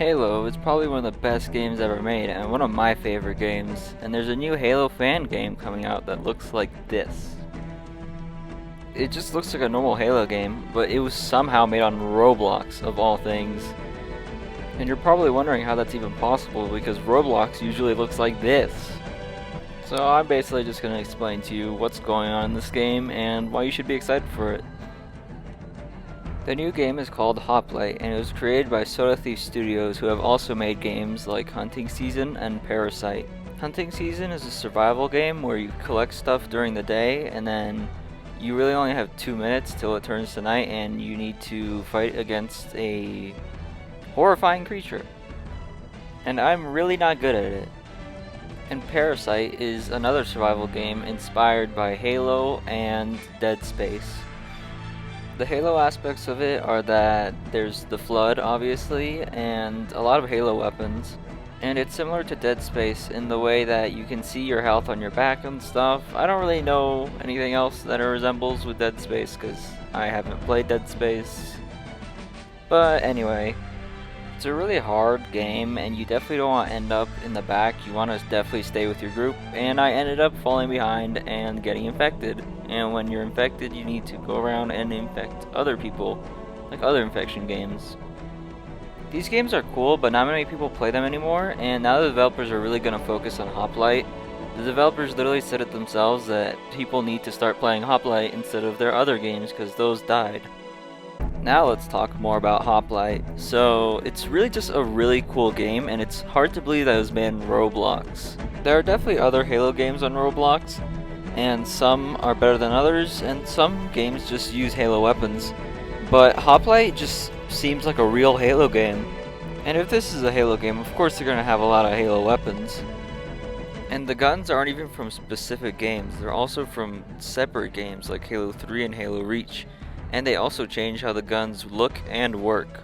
Halo is probably one of the best games ever made and one of my favorite games, and there's a new Halo fan game coming out that looks like this. It just looks like a normal Halo game, but it was somehow made on Roblox of all things. And you're probably wondering how that's even possible because Roblox usually looks like this. So I'm basically just going to explain to you what's going on in this game and why you should be excited for it. The new game is called Hoplite, and it was created by Soda Thief Studios, who have also made games like Hunting Season and Parasite. Hunting Season is a survival game where you collect stuff during the day, and then you really only have 2 minutes till it turns to night, and you need to fight against a horrifying creature. And I'm really not good at it. And Parasite is another survival game inspired by Halo and Dead Space. The Halo aspects of it are that there's the Flood, obviously, and a lot of Halo weapons. And it's similar to Dead Space in the way that you can see your health on your back and stuff. I don't really know anything else that it resembles with Dead Space because I haven't played Dead Space. But anyway, it's a really hard game and you definitely don't want to end up in the back. You want to definitely stay with your group, and I ended up falling behind and getting infected. And when you're infected, you need to go around and infect other people, like other infection games. These games are cool, but not many people play them anymore, and now the developers are really going to focus on Hoplite. The developers literally said it themselves that people need to start playing Hoplite instead of their other games because those died. Now let's talk more about Hoplite. So it's really just a really cool game, and it's hard to believe that it was made on Roblox. There are definitely other Halo games on Roblox, and some are better than others, and some games just use Halo weapons. But Hoplite just seems like a real Halo game. And if this is a Halo game, of course they're going to have a lot of Halo weapons. And the guns aren't even from specific games, they're also from separate games like Halo 3 and Halo Reach. And they also change how the guns look and work.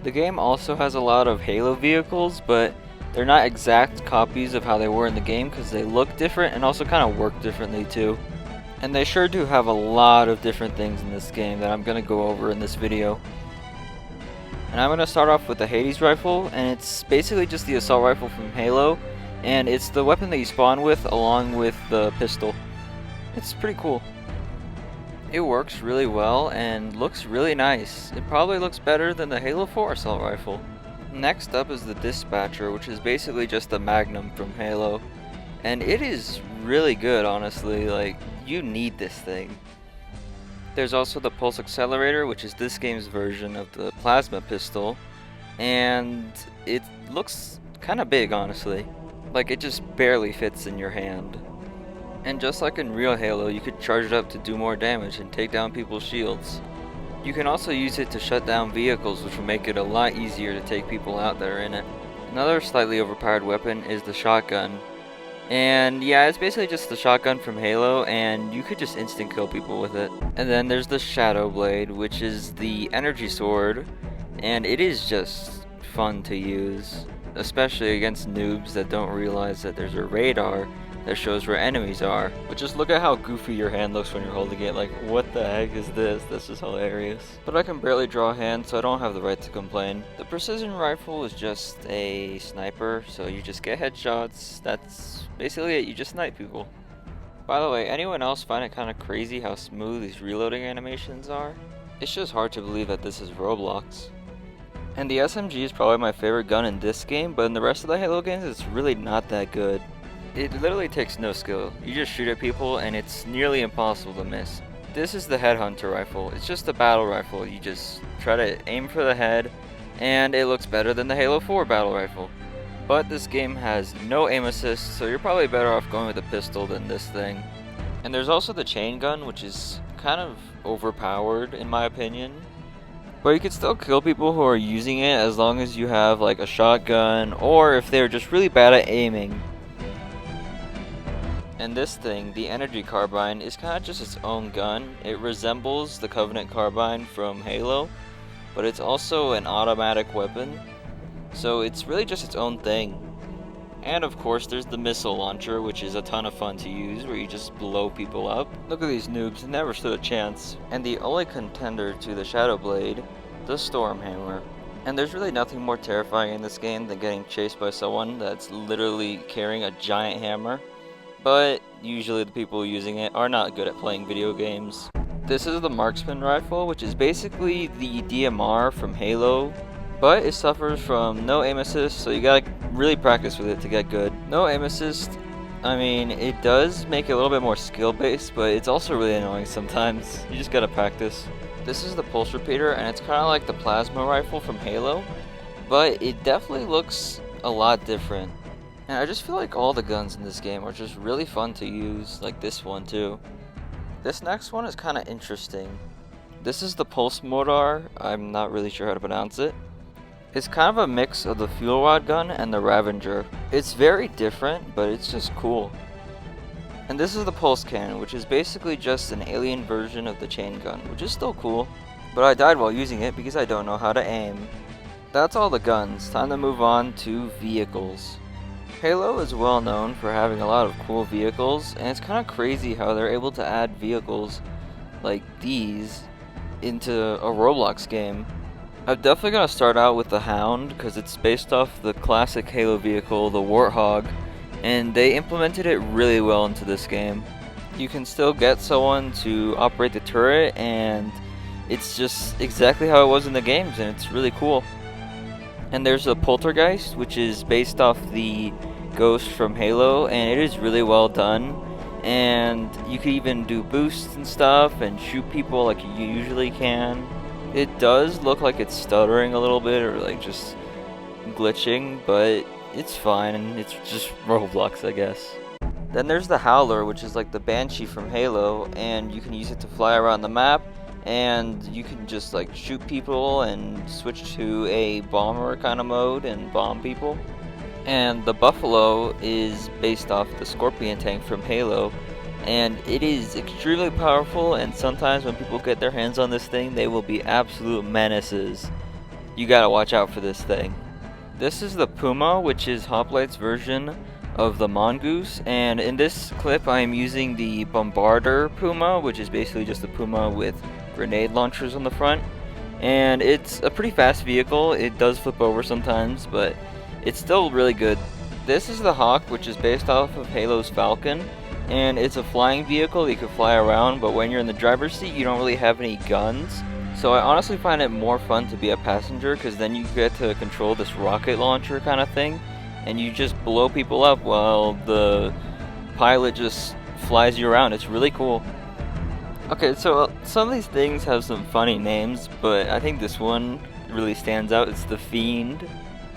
The game also has a lot of Halo vehicles, but they're not exact copies of how they were in the game because they look different and also kind of work differently too. And they sure do have a lot of different things in this game that I'm going to go over in this video. And I'm going to start off with the Hades rifle, and it's basically just the assault rifle from Halo, and it's the weapon that you spawn with along with the pistol. It's pretty cool. It works really well and looks really nice. It probably looks better than the Halo 4 assault rifle. Next up is the Dispatcher, which is basically just the Magnum from Halo. And it is really good, honestly. Like, you need this thing. There's also the Pulse Accelerator, which is this game's version of the plasma pistol. And it looks kind of big, honestly. Like, it just barely fits in your hand. And just like in real Halo, you could charge it up to do more damage and take down people's shields. You can also use it to shut down vehicles, which will make it a lot easier to take people out that are in it. Another slightly overpowered weapon is the shotgun. And yeah, it's basically just the shotgun from Halo, and you could just instant kill people with it. And then there's the Shadow Blade, which is the energy sword, and it is just fun to use, especially against noobs that don't realize that there's a radar that shows where enemies are. But just look at how goofy your hand looks when you're holding it. Like, what the heck is this? This is hilarious. But I can barely draw a hand, so I don't have the right to complain. The precision rifle is just a sniper, so you just get headshots. That's basically it. You just snipe people. By the way, anyone else find it kind of crazy how smooth these reloading animations are? It's just hard to believe that this is Roblox. And the SMG is probably my favorite gun in this game, but in the rest of the Halo games, it's really not that good. It literally takes no skill. You just shoot at people and it's nearly impossible to miss. This is the Headhunter rifle. It's just a battle rifle. You just try to aim for the head and it looks better than the Halo 4 battle rifle. But this game has no aim assist, so you're probably better off going with a pistol than this thing. And there's also the chain gun, which is kind of overpowered in my opinion. But you can still kill people who are using it as long as you have like a shotgun, or if they're just really bad at aiming. And this thing, the energy carbine, is kind of just its own gun. It resembles the Covenant carbine from Halo, but it's also an automatic weapon, so it's really just its own thing. And of course there's the missile launcher, which is a ton of fun to use, where you just blow people up. Look at these noobs, never stood a chance. And the only contender to the Shadow Blade, the Stormhammer. And there's really nothing more terrifying in this game than getting chased by someone that's literally carrying a giant hammer. But usually the people using it are not good at playing video games. This is the marksman rifle, which is basically the DMR from Halo, but it suffers from no aim assist, so you gotta really practice with it to get good. No aim assist, I mean, it does make it a little bit more skill based, but it's also really annoying sometimes. You just gotta practice. This is the pulse repeater, and it's kind of like the plasma rifle from Halo, but it definitely looks a lot different. And I just feel like all the guns in this game are just really fun to use, like this one too. This next one is kind of interesting. This is the pulse mortar, I'm not really sure how to pronounce it. It's kind of a mix of the fuel rod gun and the Ravager. It's very different, but it's just cool. And this is the pulse cannon, which is basically just an alien version of the chain gun, which is still cool. But I died while using it because I don't know how to aim. That's all the guns, time to move on to vehicles. Halo is well known for having a lot of cool vehicles, and it's kind of crazy how they're able to add vehicles like these into a Roblox game. I'm definitely going to start out with the Hound because it's based off the classic Halo vehicle, the Warthog, and they implemented it really well into this game. You can still get someone to operate the turret, and it's just exactly how it was in the games, and it's really cool. And there's a Poltergeist, which is based off the Ghost from Halo, and it is really well done. And you can even do boosts and stuff and shoot people like you usually can. It does look like it's stuttering a little bit or like just glitching, but it's fine, and it's just Roblox, I guess. Then there's the Howler, which is like the Banshee from Halo, and you can use it to fly around the map, and you can just like shoot people and switch to a bomber kind of mode and bomb people. And the Buffalo is based off the Scorpion tank from Halo, and it is extremely powerful, and sometimes when people get their hands on this thing, they will be absolute menaces. You gotta watch out for this thing. This is the Puma, which is Hoplite's version of the Mongoose, and in this clip I am using the Bombarder Puma, which is basically just a Puma with grenade launchers on the front. And it's a pretty fast vehicle. It does flip over sometimes, but it's still really good. This is the Hawk, which is based off of Halo's Falcon, and it's a flying vehicle that you can fly around, but when you're in the driver's seat you don't really have any guns. So I honestly find it more fun to be a passenger, because then you get to control this rocket launcher kind of thing, and you just blow people up while the pilot just flies you around. It's really cool. Okay, so some of these things have some funny names, but I think this one really stands out. It's the Fiend,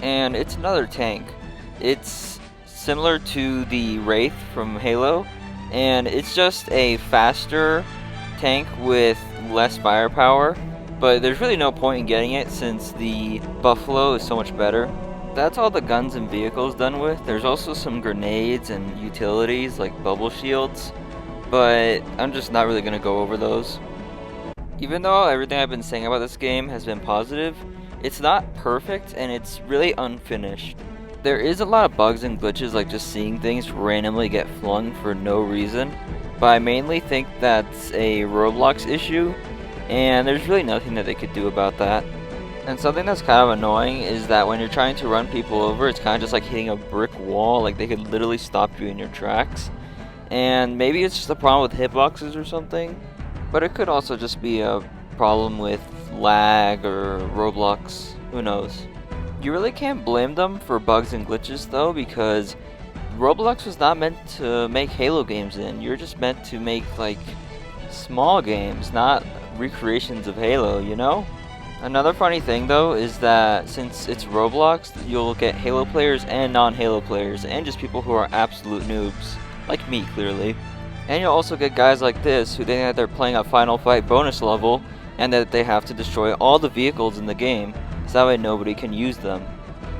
and it's another tank. It's similar to the Wraith from Halo, and it's just a faster tank with less firepower, but there's really no point in getting it since the Buffalo is so much better. That's all the guns and vehicles done with. There's also some grenades and utilities like bubble shields, but I'm just not really going to go over those. Even though everything I've been saying about this game has been positive, it's not perfect and it's really unfinished. There is a lot of bugs and glitches, like just seeing things randomly get flung for no reason, but I mainly think that's a Roblox issue, and there's really nothing that they could do about that. And something that's kind of annoying is that when you're trying to run people over, it's kind of just like hitting a brick wall. Like they could literally stop you in your tracks. And maybe it's just a problem with hitboxes or something, but it could also just be a problem with lag or Roblox, who knows. You really can't blame them for bugs and glitches though, because Roblox was not meant to make Halo games in. You're just meant to make like small games, not recreations of Halo, you know? Another funny thing though is that since it's Roblox, you'll get Halo players and non-Halo players, and just people who are absolute noobs, like me clearly. And you'll also get guys like this who think that they're playing a Final Fight bonus level and that they have to destroy all the vehicles in the game, so that way nobody can use them.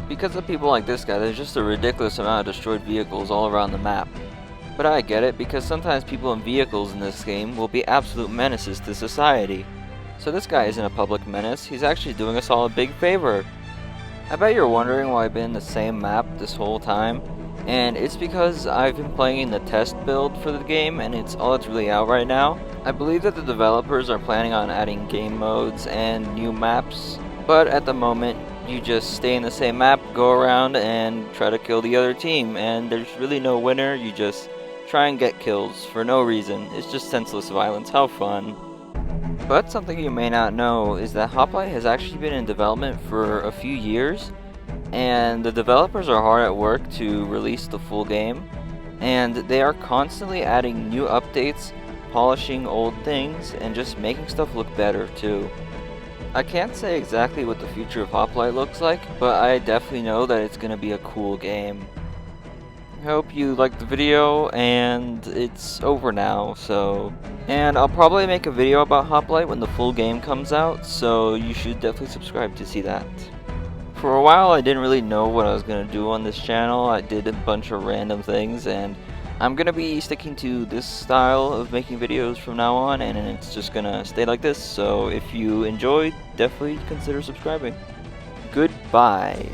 Because of people like this guy, there's just a ridiculous amount of destroyed vehicles all around the map. But I get it, because sometimes people in vehicles in this game will be absolute menaces to society. So this guy isn't a public menace, he's actually doing us all a big favor. I bet you're wondering why I've been in the same map this whole time, and it's because I've been playing in the test build for the game, and it's all that's really out right now. I believe that the developers are planning on adding game modes and new maps, but at the moment You just stay in the same map, go around, and try to kill the other team, and there's really no winner. You just try and get kills for no reason. It's just senseless violence. How fun. But something you may not know is that Hoplite has actually been in development for a few years, and the developers are hard at work to release the full game, and they are constantly adding new updates, polishing old things, and just making stuff look better too. I can't say exactly what the future of Hoplite looks like, but I definitely know that it's going to be a cool game. I hope you liked the video, and it's over now, and I'll probably make a video about Hoplite when the full game comes out, so you should definitely subscribe to see that. For a while I didn't really know what I was going to do on this channel. I did a bunch of random things, and I'm going to be sticking to this style of making videos from now on, and it's just going to stay like this, so if you enjoyed, definitely consider subscribing. Goodbye.